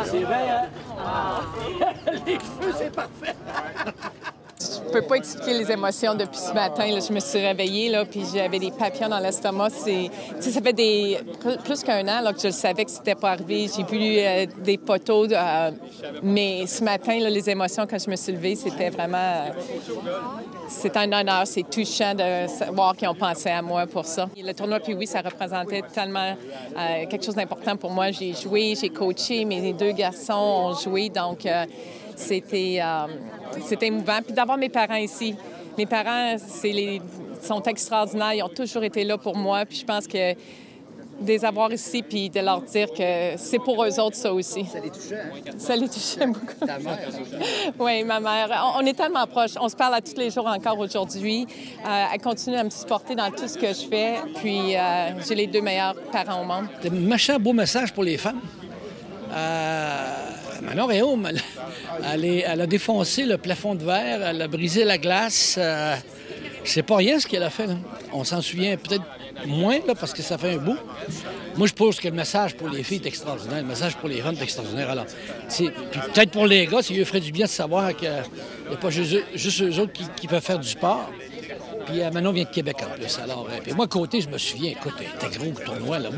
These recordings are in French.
C'est vrai, hein? Les cheveux, c'est parfait! Je peux pas expliquer les émotions depuis ce matin. Là, je me suis réveillée, là, puis j'avais des papillons dans l'estomac. Ça fait plus qu'un an là, que je le savais que c'était pas arrivé. J'ai vu des photos, mais ce matin, là, les émotions, quand je me suis levée, c'était vraiment... c'est un honneur, c'est touchant de savoir qu'ils ont pensé à moi pour ça. Le tournoi, puis oui, ça représentait tellement quelque chose d'important pour moi. J'ai joué, j'ai coaché, mes deux garçons ont joué, donc... C'était émouvant. Puis d'avoir mes parents ici. Mes parents, sont extraordinaires. Ils ont toujours été là pour moi. Puis je pense que de les avoir ici puis de leur dire que c'est pour eux autres, ça aussi. Ça les touchait, hein? Ça les touchait beaucoup. Ta mère aussi? Oui, ma mère. On est tellement proches. On se parle à tous les jours encore aujourd'hui. Elle continue à me supporter dans tout ce que je fais. Puis j'ai les deux meilleurs parents au monde. C'est un méchant beau message pour les femmes. Manon Rhéaume, elle a défoncé le plafond de verre, elle a brisé la glace. C'est pas rien ce qu'elle a fait, là. On s'en souvient peut-être moins, là, parce que ça fait un bout. Moi, je pense que le message pour les filles est extraordinaire. Le message pour les femmes est extraordinaire. Alors, puis peut-être pour les gars, ça lui ferait du bien de savoir qu'il n'y a pas juste eux autres qui peuvent faire du sport. Puis Manon vient de Québec en plus. Alors, puis moi, côté, je me souviens, écoute, c'était gros le tournoi là.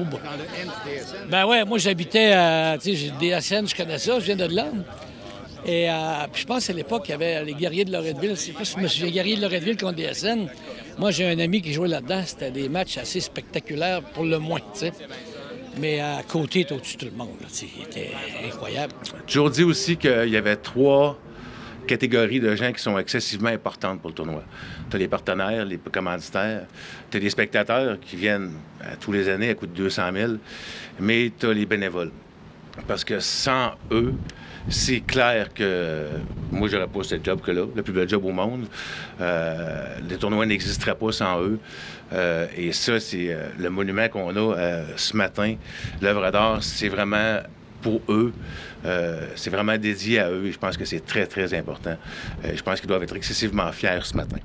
Ben ouais, moi j'habitais, tu sais, j'ai DSN, je connais ça, je viens de là. Et puis je pense à l'époque, il y avait les guerriers de Loretteville. C'est pas si je me souviens, les guerriers de Loretteville contre DSN. Moi, j'ai un ami qui jouait là-dedans. C'était des matchs assez spectaculaires pour le moins, tu sais. Mais à côté, était au-dessus de tout le monde. C'était incroyable. J'ai toujours dit aussi qu'il y avait 3 catégories de gens qui sont excessivement importantes pour le tournoi. Tu as les partenaires, les commanditaires, tu as les spectateurs qui viennent tous les années à coût de 200 000, mais tu as les bénévoles. Parce que sans eux, c'est clair que moi, j'aurais pas ce job que là, le plus bel job au monde. Les tournois n'existeraient pas sans eux. Et ça, c'est le monument qu'on a ce matin. L'œuvre d'art, c'est vraiment pour eux. C'est vraiment dédié à eux et je pense que c'est très, très important. Je pense qu'ils doivent être excessivement fiers ce matin.